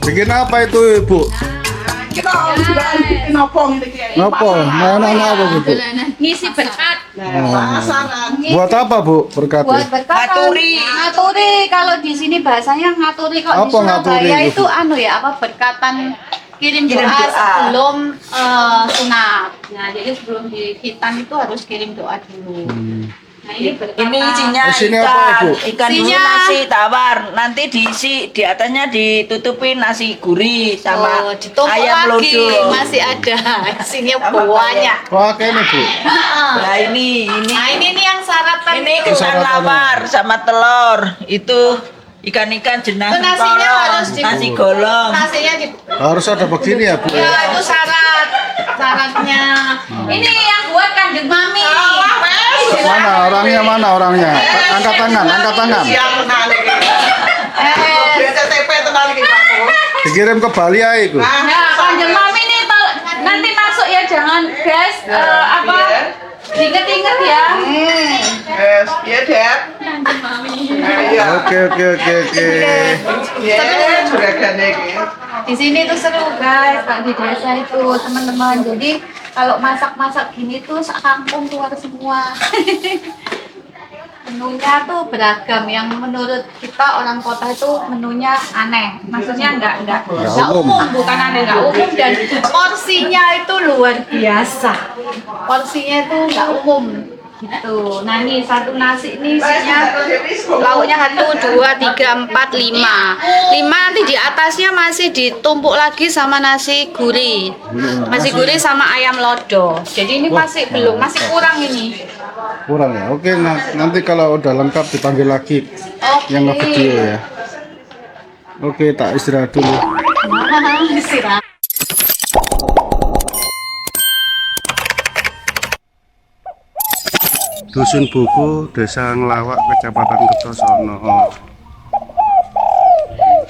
Bikin apa itu, Ibu? Kita juga bikin opong gitu ya. Apa? Mainan apa, Bu? Ngisi berkat. Pasaran. Buat apa, Bu? Berkat. Buat berkat. Ngaturi. Kalau di sini bahasanya ngaturi. Kalau di Apa ngaturi Surabaya itu? itu berkatan kirim Kirim doa doa. sebelum sunat. Nah, jadi sebelum dihitan itu harus kirim doa dulu. Nah, ini berkatan. Ini isinya Isinya apa, Ibu? ikan dulu Isinya- nasi tawar, nanti diisi di atasnya ditutupin nasi gurih sama ditumpuk ayam lagi. lodo. Masih ada. Isinya Sama banyak. Wah, kayak ini, Bu. Nah ini Nah, ini nih yang sarapan. ini itu. kesan Sarapannya. lawar sama telur itu ikan-ikan jenang Itu nasinya sengkolong, harus nasi golong. Nasinya di Harus ada begini ya, Bu. Ya, itu syaratnya. Ini yang buat kandung mami. Mana orangnya? Mana orangnya? Angkat tangan, angkat tangan. Siap tenang iki. BTTP tenang iki, Pak. Dikirim ke Bali aja, itu. Nah, kandung mami nih nanti masuk ya, jangan guys diinget-inget ya. Yes, iya, Dep. Kandung mami. Iya. Oke. Iya, juragan iki. Di sini tuh seru guys, kalau di desa itu teman-teman. Jadi kalau masak-masak gini tuh sekampung keluar semua. Menunya tuh beragam, yang menurut kita orang kota itu menunya aneh. Maksudnya enggak umum, bukan aneh, enggak umum, dan porsinya itu luar biasa. Porsinya itu enggak umum gitu. Nah, nih satu nasi ini isinya lauknya 1, 2, 3, 4, 5. 5 nanti di atasnya masih ditumpuk lagi sama nasi gurih. Nasi gurih sama ayam lodo. Jadi ini masih belum, masih kurang ini. Kurang ya. Oke, nanti kalau udah lengkap dipanggil lagi Oke. yang nge-video ya. Oke, tak istirahat dulu. Istirahat. Dusun Buku, Desa Ngelawak, Kecamatan Kertosono.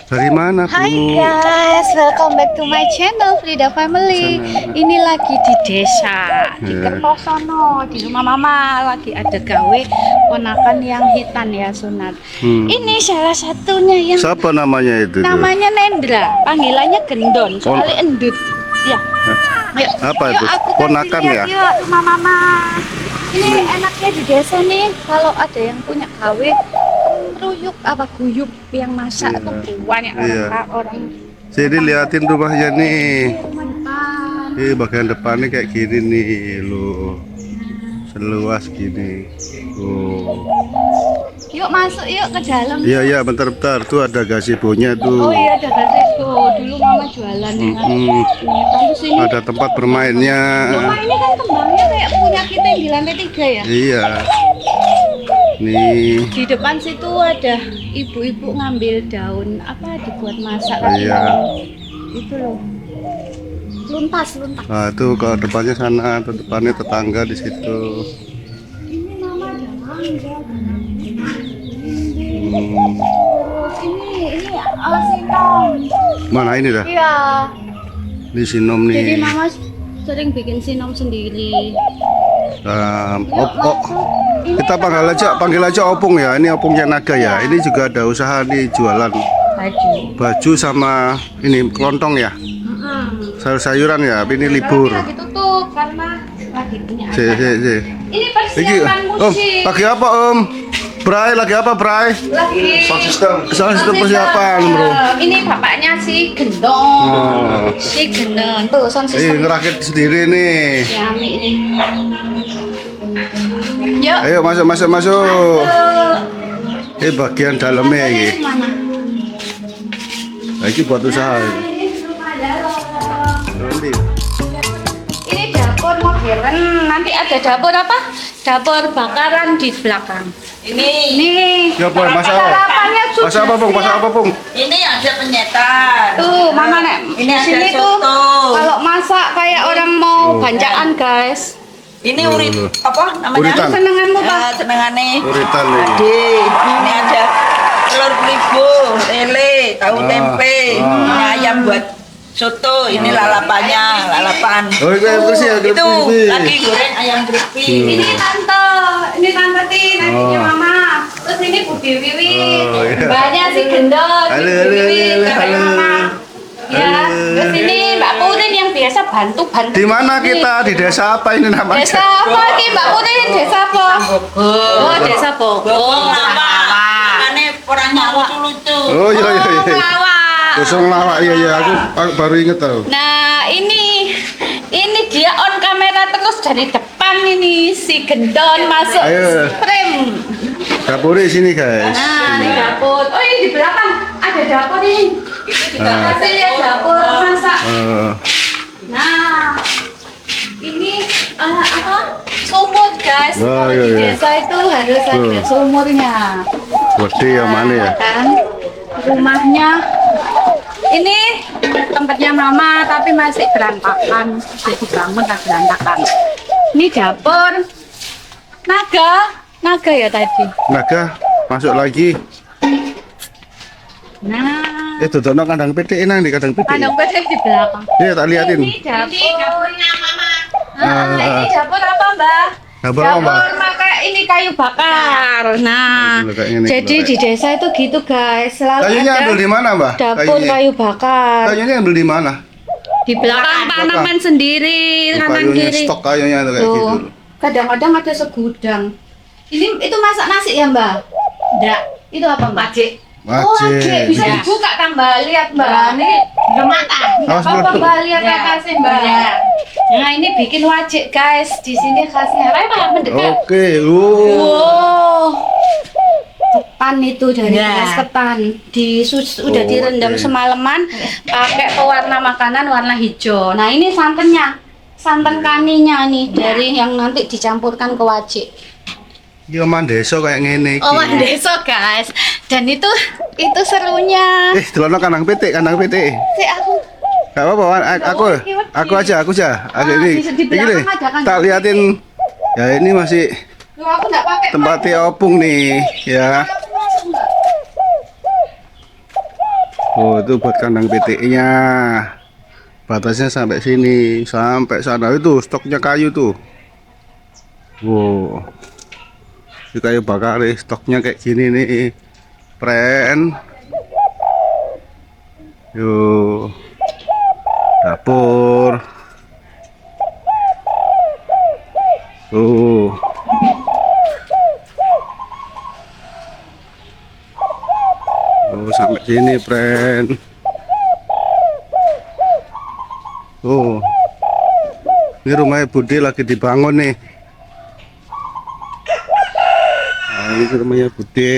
Dari mana, Bu? Hai guys, welcome back to my channel Frida Family. Ini lagi di desa di Ya. Kertosono, di rumah mama lagi ada gawe ponakan yang hitan ya sunat. Ini salah satunya yang Siapa namanya itu? tuh? namanya Nendra, panggilannya Gendon, soalnya endut. Ya. Ayo, Apa yuk itu? aku kasih Ponakan lihat, ya? Yuk, rumah mama. Ini enaknya di desa nih, kalau ada yang punya gawe ruyuk apa guyup yang masak Iya. tuh banyak Iya. orang Jadi liatin rumahnya nih. rumah depan. Bagian depannya kayak gini nih, loh. Seluas gini. Oh. Yuk masuk yuk ke dalam. Iya, bentar. Tuh ada gazebo-nya Oh tuh. iya ada gazebo. Dulu mama jualan ya. Terus ini Ada tempat bermainnya. rumah ini kan kembangnya kayak punya kita yang di lantai 3 ya. Iya. Nih. Di depan situ ada ibu-ibu ngambil daun apa dibuat masak. Iya. Itu loh. Luntas. Nah, tuh ke depannya sana, tuh depannya tetangga di situ. Ini mama ada mangga. Hmm. Ini sinom. Mana ini dah? Iya. Di sinom Jadi nih. mama sering bikin sinom sendiri. Kita panggil aja opung ya. Ini opungnya naga ya. Ini juga ada usaha nih jualan baju sama ini kelontong ya. Sayur-sayuran ya. Tapi ini libur. Lagi tutup karena lagi punya Si. Ini Iki, persiapan Om, musik. lagi apa Om? Bray, lagi apa Bray? Lagi Sound system persiapan bro. Ini bapaknya si Gendong. Oh. Si Gendong. Tuh sound Ini system. ngerakit sendiri nih. Yami ini. Yuk. Ayo masuk. Bagian dalamnya ini. Mana? Nah, ini buat usaha. Ini rumah dalam. Nanti. Ini dapur modern. Nanti ada dapur apa? Dapur bakaran di belakang. Ini Nih. Ya, Boy, masak apa? sarapannya sudah Masak apa, Bung? Masak siap. apa, Bung? ini ada penyetan. Tuh, mama nek Ini di ada sini tuh soto. kalau masak kayak orang mau bancaan, guys. Ini urit apa namanya? Uritan. Senenganmu, Pak. Senengane. Uritan ini. Ade, ini ada telur beribu, lele, tahu tempe, ini ayam buat soto, ini lalapan. Oh, itu ayam bersih ya, Itu crispy. lagi goreng ayam crispy. Ini tante Tin, adiknya Oh. mama. Terus ini Bu Dewi. Oh, iya. Banyak si Gendon, Halo, si Bu halo, Dewi, halo, kakaknya halo. mama. bantu. Di mana kita? Di desa apa ini namanya? Desa apa ini Mbak Putri? Desa apa? Oh, desa Bogor. Makanya orang nyawa lucu. Oh iya iya iya. Lawak. Desa Lawak iya iya aku baru inget tahu. Nah, ini dia on kamera terus dari depan ini si gendon masuk Ayo. frame. Dapur di sini guys. Nah, ini dapur. Oh, ini di belakang ada dapur ini. Itu juga kasih lihat dapur masak. Nah, ini apa? Sumur guys. Oh, Kalau iya, di iya. desa itu harus ada sumurnya. Gede yang mana ya? Kan rumahnya ini tempatnya mama tapi masih berantakan, masih dibangun tak berantakan. Ini dapur naga ya tadi. Naga masuk lagi. Nah, Itu dono kandang PT enak di kandang PT. kandang pedeh di belakang. Iya tak liatin. Ini dapur. Ah. Ini dapur apa Mbak? Dapur apa, Mbak? pakai ini kayu bakar. Nah, Dulu kayak gini, jadi dulu di desa itu gitu guys. Selalu Kayunya ada ambil di mana, Mbak? dapur kayu bakar. Kayunya ambil di mana? Di belakang tanaman sendiri, kanan Kayunya kiri. stok kayunya tuh kayak gitu. Tuh, kadang-kadang ada segudang. Ini itu masak nasi ya Mbak? Enggak. Itu apa Mbak? Wajik. Oh, wajik. Bisa Wajik. dibuka kan Mbak? Lihat Mbak. Ini mata. Awas, Apa Mbak. Mbak lihat kasih Mbak? Nah, ini bikin wajik guys. Di sini khasnya. Ayo Pak mendekat. Oke, Wow. Ketan itu dari beras ketan. Udah Oh, direndam oke. semalaman pakai pewarna makanan warna hijau. Nah, ini santannya. Santan kaninya nih dari yang nanti dicampurkan ke wajik. iki oman desa kayak ngene iki. Oh, desa guys. Dan itu serunya. Delono kandang PT. Si aku Gak apa-apa, aku aja. Aku ini, di ini belakang deh, ada kan? tak liatin. Ya ini masih Loh, aku enggak pakai tempatnya opung nih, ya. Oh itu buat kandang PT-nya. Batasnya sampai sini, sampai sana itu stoknya kayu tuh. Wow, si kayu bakar nih, stoknya kayak gini nih, pren. Yo, dapur. Tuh. Oh, sampai sini, friend. Oh. Ini rumahnya Budi lagi dibangun nih. Nah, ini rumahnya Budi.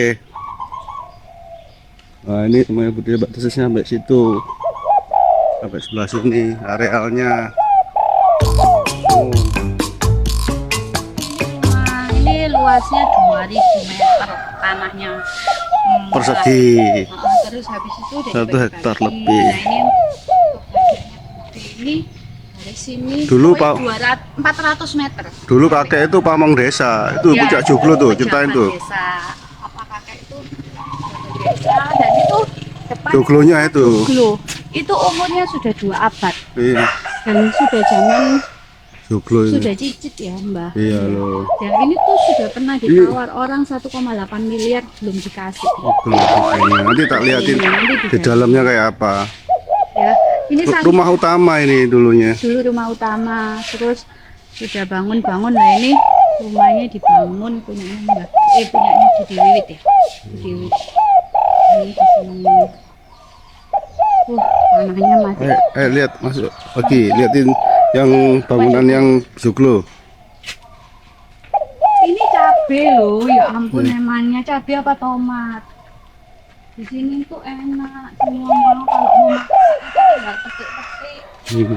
Nah, ini rumahnya Budi batasnya sampai situ. Sampai sebelah sini arealnya. Oh. Nah, ini luasnya 2000 meter tanahnya. Persegi. Terus habis itu udah 1 dibagi-bagi. hektar lebih. Nah, ini untuk bagiannya ini dari sini Dulu, sampai Pak. 400 meter. Dulu kakek itu pamong desa. Itu Ya, Pucak Joglo tuh, pejabat ceritain tuh. Desa. Apa kakek itu pejabat desa dan itu depan Joglonya itu. Joglo. Itu umurnya sudah 2 abad Iya, dan sudah zaman Joglo itu. sudah cicit ya Mbak. Iya loh. Dan ini tuh sudah pernah ditawar orang 1,8 miliar belum dikasih. Joglo joglonya. Nanti tak liatin di dalamnya kayak apa. Ya, ini Rumah utama ini dulunya. dulu rumah utama, terus sudah bangun-bangun. Nah ini rumahnya dibangun punyanya Mbak. Punyanya Budi Wiwit ya. Budi Wiwit. Ini di sini. Tanahnya masih. Lihat masuk lagi, liatin yang bangunan yang Joglo. Ini cabe loh, ya ampun emangnya cabe apa tomat. Di sini tuh enak, semua mau kalau mau masak itu tinggal petik-petik.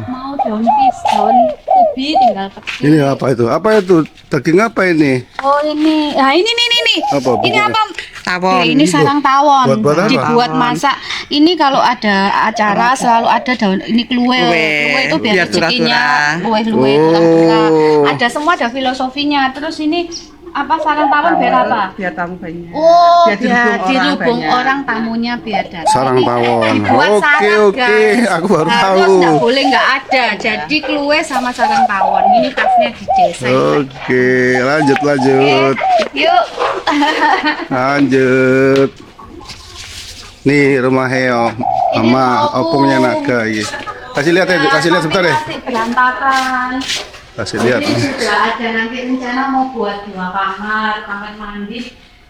Mau daun daun ubi tinggal petik. Ini apa itu? Apa itu? Daging apa ini? Oh ini, nah ini nih. Apa Ini bentuknya? apa? Tawon. Ini sarang tawon. Buat apa? Dibuat masak. Ini kalau ada acara selalu ada daun ini kluwe. Kluwe itu biar Biar rezekinya. turah-turah. Kluwe Oh. turah-turah. Ada semua ada filosofinya. Terus ini apa sarang tawon biar apa? Biar tamu banyak. Oh, Biar biar dirubung orang dirubung banyak. orang tamunya biar datang. Sarang Ini tawon. dibuat Oke, sarang, oke. guys. Aku baru Harus tahu. nggak boleh nggak ada. Jadi kluwe sama sarang tawon. Ini khasnya di desa. Oke, lanjut. Yuk. Lanjut. Nih rumah Heo, Ini sama opung. opungnya naga ini. Kasih lihat ya, kasih lihat sebentar deh. Masih berantakan. Kasih lihat. Ini sudah ada nanti rencana mau buat 2 kamar, kamar mandi.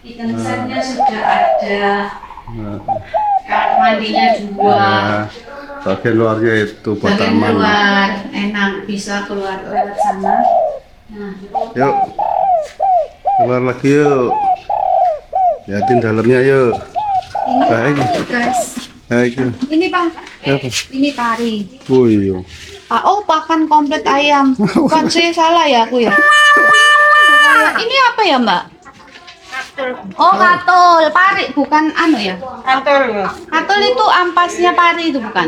Kitchen setnya sudah ada. Kamar mandinya 2. Nah, bagian luarnya itu buat Bagian taman. luar enak bisa keluar lewat sana. Nah, Yuk, keluar lagi yuk. Lihatin dalamnya yuk. ini Baik. guys. Ayo. Ini Pak. Apa? Ini kari. Oh iya. Oh, pakan komplit ayam. Bukan sih, salah ya aku ya. Ini apa ya, Mbak? Oh, katul, pari, bukan anu ya. Kantor ya. Katul itu ampasnya pari itu bukan?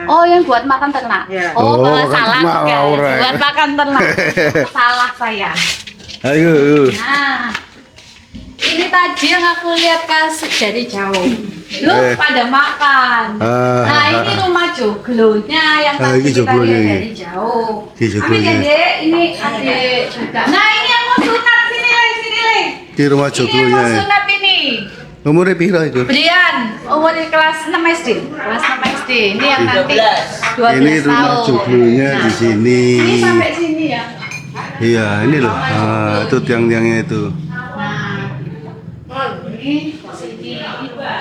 Oh, yang buat makan ternak. Ya. Oh, Oh, malah makan salah ternak, guys. Laura. Buat makan ternak. Salah saya. Ayo. Nah, ini tadi yang aku lihat dari jauh. Lu pada makan. Nah, ini rumah joglonya yang Ah, tadi ini kita joglonya lihat ini. dari jauh. Ini joglonya. Amin ya, Dek. Ini adik juga. Nah, ini yang mau sunat sini, Le. Sini, Le. Di rumah Ini yang mau joglonya. sunat ini. Umurnya pira itu? Brian, umur kelas 6 SD. Kelas 6 SD. Ini yang nanti 12 Ini rumah tahun. joglonya Nah, di sini. Ini sampai sini ya. Iya, ini loh. Ah, itu tiang-tiangnya itu. Nah, ini sini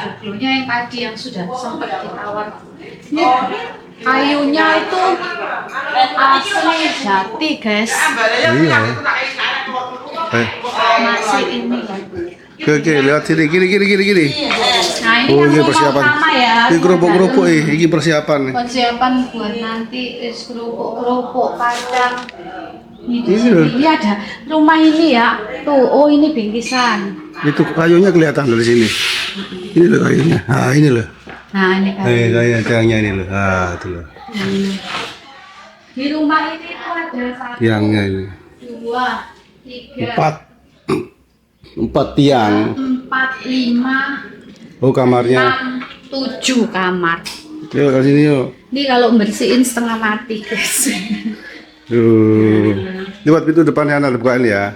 joglonya yang tadi yang sudah sempat ditawar. Ini kayunya itu asli jati, guys. Iya. Masih ini. Oke, lihat sini, gini. Nah, ini Oh, kan ini rumah persiapan. utama ya. Ini kerupuk-kerupuk ini persiapan nih. Persiapan buat nanti kerupuk kacang. Ini di Ini sini. loh. Ini ada rumah ini ya. Tuh, oh ini bingkisan. Itu kayunya kelihatan dari sini. Ini loh kayunya. Ah, ini loh. Nah, ini kayu. Kayu tiangnya ini loh. Ah, itu loh. Di rumah ini tuh ada 1, Tiangnya ini. 2, 3, 4 tiang. 4, 5, Oh, kamarnya. 6, 7 kamar. Yuk, ke sini yuk. Ini kalau bersihin setengah mati, guys. Lewat pintu depannya anak bukaan ya.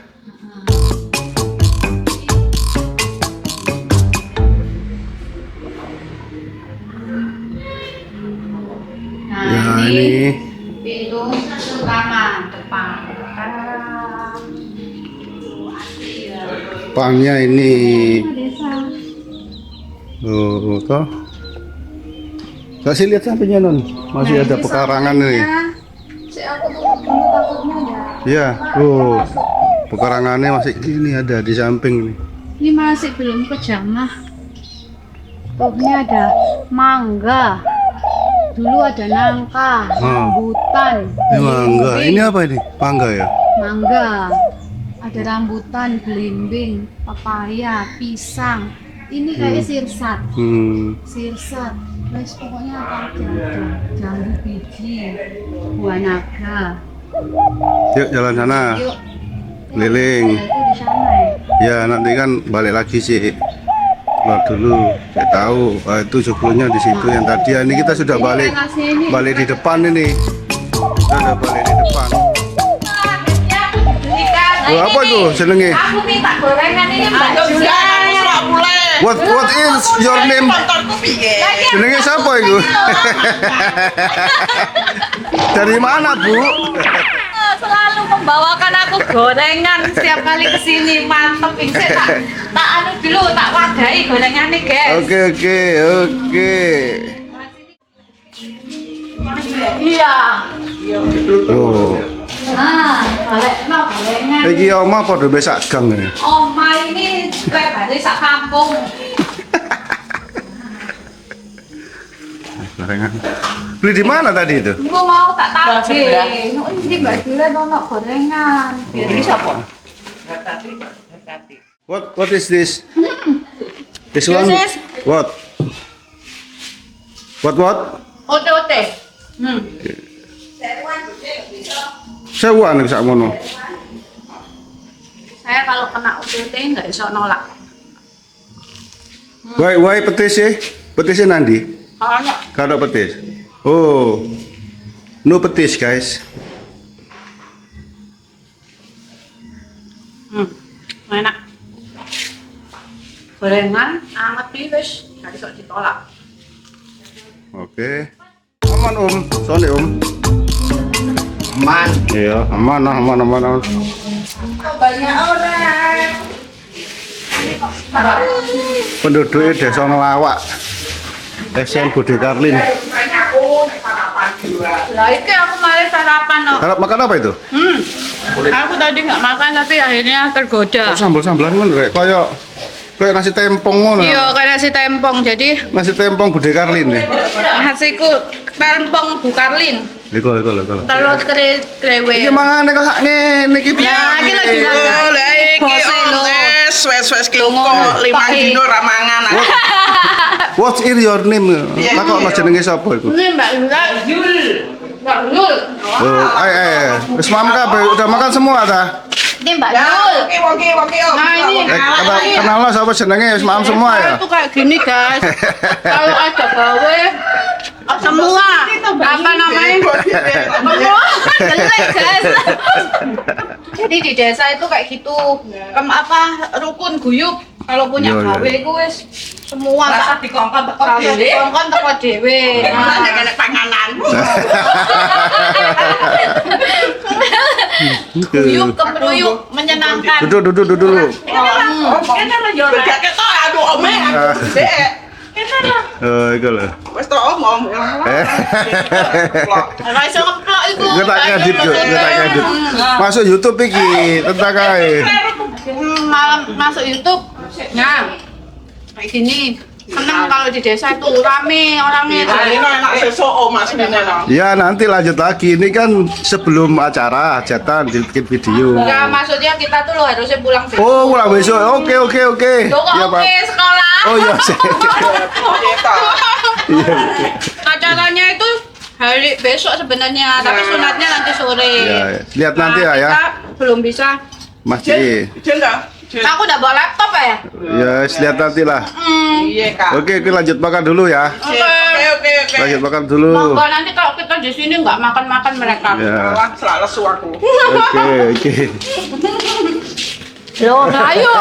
Nah, Ya, ini. pintu utama depan. Depannya ini. Desa. Oh, toh. Kasih lihat sampingnya non. Masih ada pekarangan nih. Aku tutup dulu takutnya ada. Ya, oh. Pekarangannya masih gini ada di samping nih. Ini masih belum kejamah. Tuh, ini ada mangga. Dulu ada nangka, rambutan. Ini mangga. Ini apa ini? Mangga ya? Mangga. Ada rambutan, belimbing, papaya, pisang. Ini kayak sirsat. Sirsat. Guys, pokoknya apa aja ada. Jambu biji, buah naga. Yuk jalan sana. Yuk. Keliling. Itu di sana ya. Ya nanti kan balik lagi sih. Keluar dulu. Saya tahu. Ah, itu joglonya di situ yang tadi. Ya, ini kita sudah Ini balik. lokasinya ini. Balik di depan ini. Kita sudah balik di depan. Akhirnya aku dibelikan. Nah, Oh, apa ini tuh nih. jenenge? Aku minta gorengan ini Mbak Ayo Julia. sudah ora mulai. What is your name? Kantorku piye? Jenenge siapa itu? Dari mana, Bu? Selalu membawakan aku gorengan setiap kali kesini, mantep ini. Saya tak anu dulu, tak wadahi gorengan nih guys. Oke. Iya. Oh. Nah, balik no gorengan. Iki oma padha besak gang ini. Oma ini lebare sak kampung. Gorengan. Beli di mana tadi itu? Ibu mau tak tahu. Sebelah. Ini Mbak Julia nono gorengan. Biar bisa kok. What is this? This one? This is- What? What? Ote-ote. Sewaan bisa ngono. Saya kalau kena ote-ote nggak bisa nolak. Why petis sih? Petisnya nanti? Kalau Kada petis. Oh. No petis, guys. enak. Gorengan anget nih wis, gak bisa ditolak. Oke. Mama aman soalnya Man. Iya, aman. Banyak orang. Penduduknya desa Ngelawak. SN Budi Karlin. Lah itu aku malah sarapan no. Harap makan apa itu? Aku tadi nggak makan tapi akhirnya tergoda. Oh, sambal-sambalan kan kayak nasi tempong ngono. Iya, kayak nasi tempong. Jadi Nasi tempong Budi Karlin ya. hasilku tempong Bukarlin. Iku. Telur krewe. Iki mangane kok sak ngene iki. Ya, iki lagi Oh, makan. lah iki Bose lho. wes ki Lungo. kok 5 dino ra mangan. What's in your name? Takokno jenenge sapa iku? Ini Mbak Yul. Mbak Yul. Oh, wis mam kabeh udah makan semua ta? Ini Mbak Ya, Yul. oke. Nah, ini. Kenal lo sapa jenenge wis mam semua ya? Itu kayak gini guys. Kalau ada gawe semua apa namanya? Semua jelek guys. Jadi di desa itu kayak gitu. Rukun guyub. Kalau punya Iya, iya. gawe itu wis semua Rasa dikongkon teko dhewe. dikongkon teko dhewe. Nah, nek panganan. Guyub kemeruyuk menyenangkan. Duduk dulu. Kene lho yo. Gak ketok aduh ome. Dek. Iku lho. Wis tok omong. Ora iso ngeplok iku. Ngetak ngedit. Masuk YouTube iki tentang kae. Malam masuk YouTube. Nah, kayak gini. Seneng kalau di desa itu rame orangnya. Ini enak sesuk Mas Nene. Ya nanti lanjut lagi. Ini kan sebelum acara hajatan dibikin video. Ya maksudnya kita tuh lo harusnya pulang besok. Oh, pulang besok. Oke. Lo kok Iya, Pak. oke sekolah. Oh iya, sih. Iya. Acaranya itu hari besok sebenarnya, tapi sunatnya nanti sore. Ya, lihat nanti Nah, ya. Kita belum bisa. Mas Ji. Jenda. Aku udah bawa laptop ya. Ya, lihat nanti lah. Iya, Kak. Oke, lanjut makan dulu ya. Oke. Lanjut makan dulu. Monggo nanti kalau kita di sini nggak makan mereka. Ya. Selalu suaku. Oke. Loh, ayo.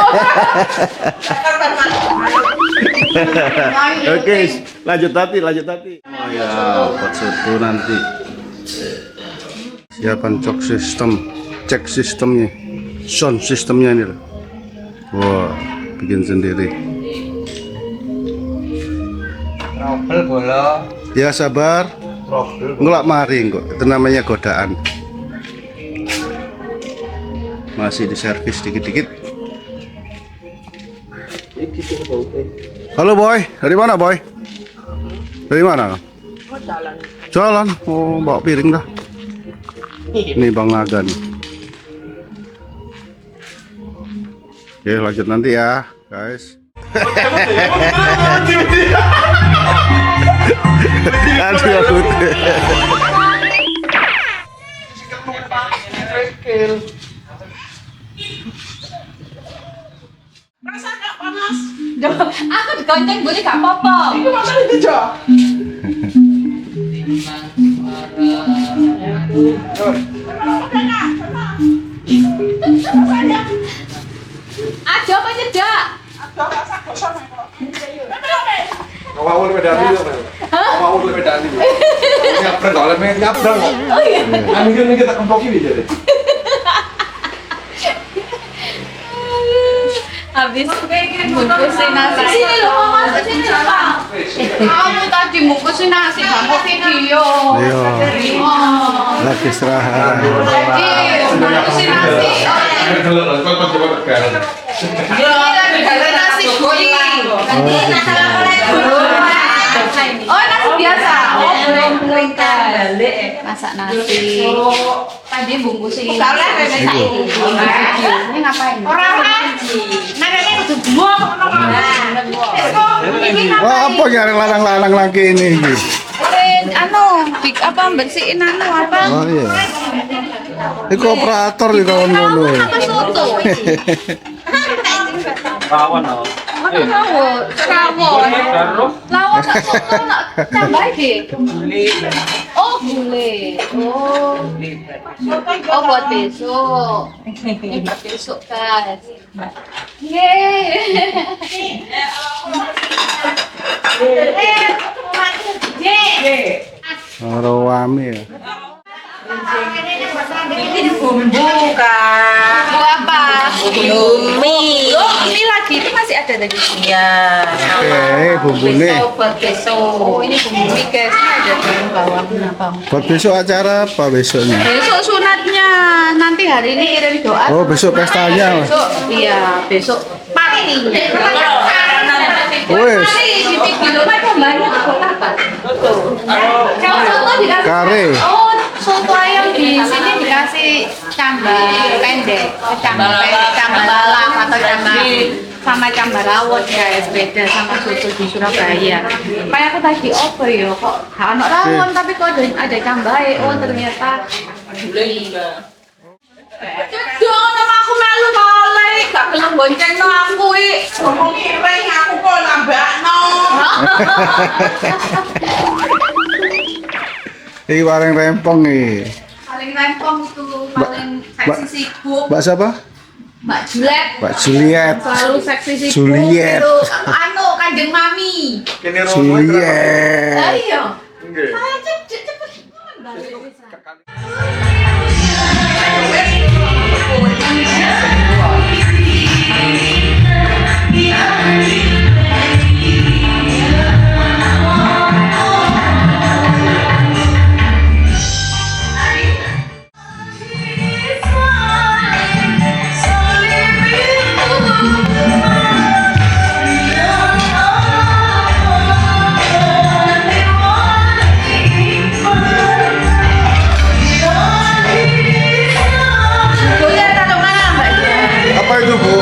Oke, lanjut nanti. Oh ya, buat soto nanti. Siapan cek sistemnya, sound sistemnya ini loh. Wah, bikin sendiri. Trouble bola. Ya sabar. Ngelak maring kok. Itu namanya godaan. Masih diservis dikit-dikit. Halo boy, dari mana boy? Dari mana? Jalan. Oh, bawa piring dah. Ini Bang Naga nih. Oke, lanjut nanti ya, guys. Aduh. Aku digonceng gue gak apa-apa. Aja apa nyedak? Ngawur medani lho. Ngawur medani. Nyabrang kok oleh nyabrang kok. Oh iya. Ini kita kempoki iki jadi. Habis bungkusin nasi. Sini loh, Mama, sini loh, Pak. Kamu tadi bungkusin nasi, kamu video. Iya. Oh, Lagi istirahat. jadi bungkusin nasi. Kalau kok coba tekan. Ini lagi bikin nasi gurih. Oh, nasi biasa. Oh, belum balik. Masak nasi. Tadi bungkusin. Ini ngapain? Orang neneknya udah buang. Wah, apa yang larang-larang lagi ini? Bersihin apa? Oh iya. Ini kooperator nih kawan-kawan. Apa soto? Lawan loh. Rawon. Lawon nak soto nak tambah deh. Oh, gulai. Oh, buat besok. Ini buat besok, guys. Yeay. Rawame ya. Ini bumbu kak. Bu apa? Bumbu mie. Oh, ini lagi ini masih ada tadi. Ya. Oke, bumbu nih. Buat besok. Oh, ini bumbu mie guys. Ini ada daun bawang apa? Buat besok acara apa besoknya? Besok sunatnya. Nanti hari ini kirim doa. Oh, besok pestanya. Besok, iya, besok pagi. Wes. Di kilometer banyak kok apa? Kalau soto dikasih Kare. Oh, soto ayam di sini dikasih cambah pendek, cambah balang atau cambah sama cambah rawon guys, beda sama soto di Surabaya. Kayak aku tadi apa ya kok gak ono rawon tapi kok ada cambah. Oh ternyata Dong, nama aku melu balik, gak gelem bonceng no aku Ngomong miring aku kok nambahno. Ini warung rempong nih. paling rempong itu paling seksi sibuk. Mbak siapa? Mbak Juliet. Mbak Juliet. Selalu seksi sibuk. Juliet. Itu anu Kanjeng Mami. Juliet. Ayo. Nggih. Ayo cepet. Juliet atau mana Mbak Juliet? Apa itu, Bu?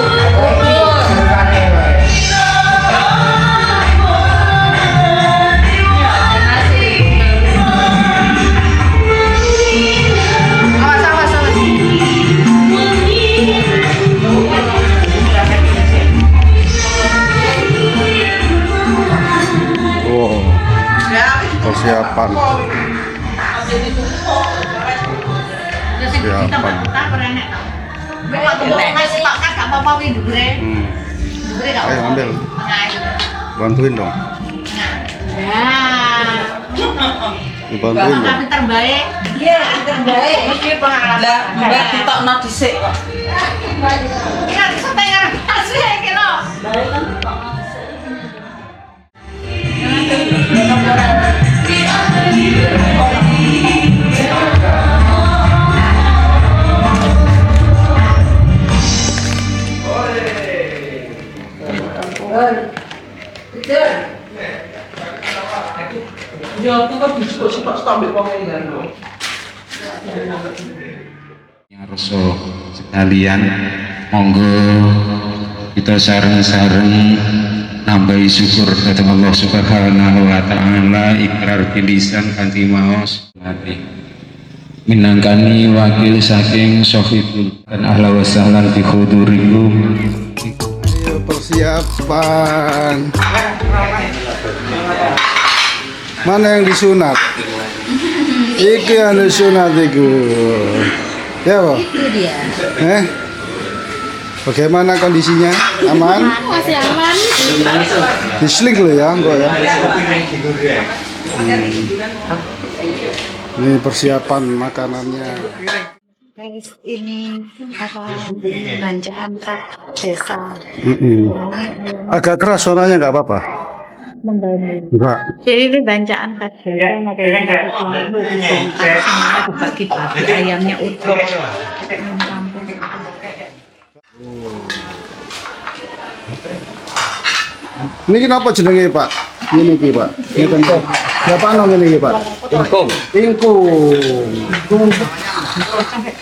Wow. Persiapan. Persiapan. Ayo ambil. Bantuin dong. Dibantuin dong. Terbaik. Iya, terbaik. Iki pengalaman. Lah, Mbak ditokno dhisik kok. Ingat setengah asli ya kilo. Ya kita bisa stok ambil wong ini. Ya Rasul sekalian, monggo kita sareng-sareng nambahi syukur kepada Allah Subhanahu wa taala, ikrar bilisan kanthi maos hati. Minangkani wakil saking Sohibul dan ahla wa sahlan bi hudurikum. Persiapan. Mana yang disunat? Iki yang disunat iku. Ya, Pak? Itu dia. Bagaimana kondisinya? Aman? Masih aman. Diseling loh ya, enggak ya? Ini persiapan makanannya. Guys, ini apa belanjaan desa. Agak keras suaranya, nggak apa-apa? Enggak. Jadi ini bancaan kadang bagi-bagi ayamnya utuh. Ini kenapa jenenge Pak? Ini ki Pak. Ini tentu. Siapa namanya ini Pak? Ingkung. Ingkung.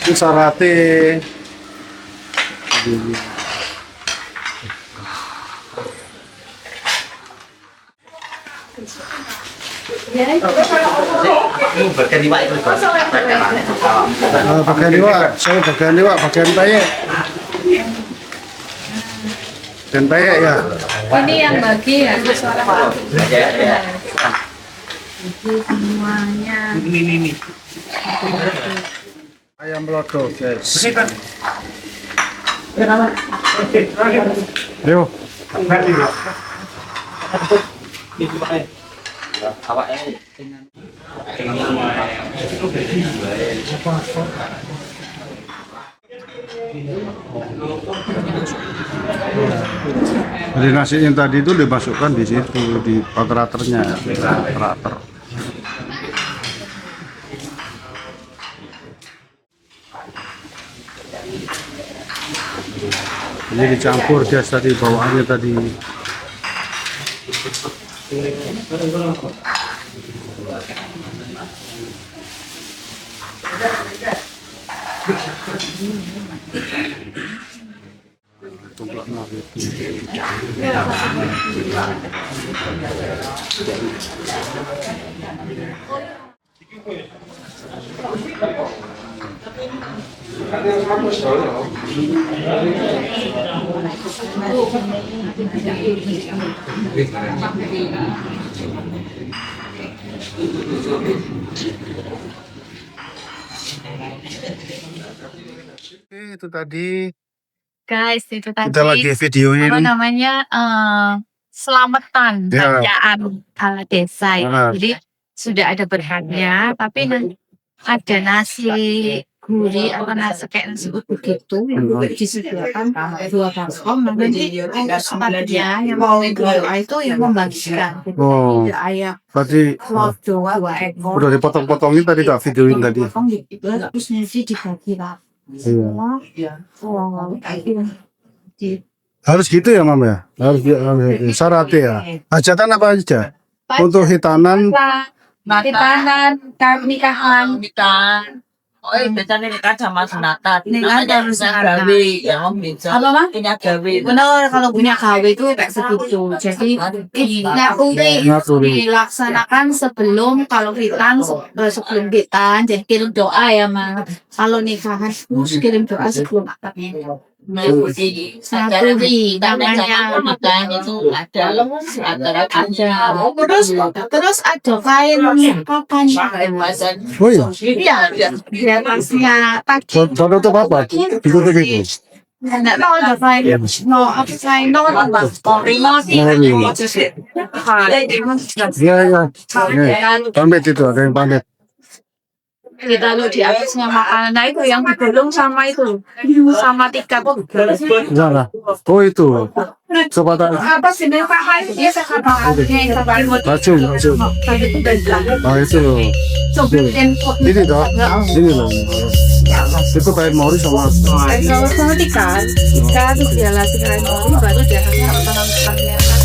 Ini sarate. Bagian iwak itu. Bagian iwak, saya bagian iwak, bagian peyek. Dan peyek ya. Ini yang bagi ya suara. Semuanya. Ini. Ayam lodo, guys. Yo. Jadi nasi yang tadi itu dimasukkan di situ di patraternya, patrater. Ini dicampur dia tadi bawaannya tadi. Itu tadi Guys, itu tadi kita lagi videoin apa namanya selamatan Ya. bacaan ala desa ya. Ah. Jadi sudah ada berkatnya, tapi ada nasi gurih atau nasi kayak nasi uduk gitu yang disediakan 2 baskom. Nanti tempatnya yang mau berdoa itu yang membagikan. Oh. Ada ayam tadi doa 2 ekor. udah dipotong-potongin tadi tak videoin tadi. Potong gitu, terus nanti dibagi lah. Iya. Oh, Harus gitu ya, Mam ya? Harus syaratnya ya. Hajatan apa aja? Untuk hitanan, hitanan, nikahan, Oh, biasanya nikah sama sunatan. Nikah Namanya sama sunatan. gawe, ya om bisa. Apa, Bang? Punya gawe. benar kalau punya KW itu kayak segitu. Jadi dilaksanakan sebelum kalau hitan sebelum hitan. Jadi kirim doa ya Mas. Kalau nikahan terus kirim doa sebelum akadnya. Acara di namanya makan itu ada acara Terus ada kain kapan? oh iya, Iya, di atasnya tadi. contoh itu apa? Ditutup itu. Enggak tahu ada kain. No, apa kain? No, Iya, iya. Pamit itu, ada yang pamit. ditaruh di atasnya makanan. Nah itu yang digulung sama itu, sama tiga kok. Enggak. Oh itu. Coba tak. Apa sih nih Pak? Dia sekarang Baju. Nah itu loh. Ini toh. Ini loh. Itu kain mori sama. Sama tiga terus dia latih kain mori baru dia kasih tanam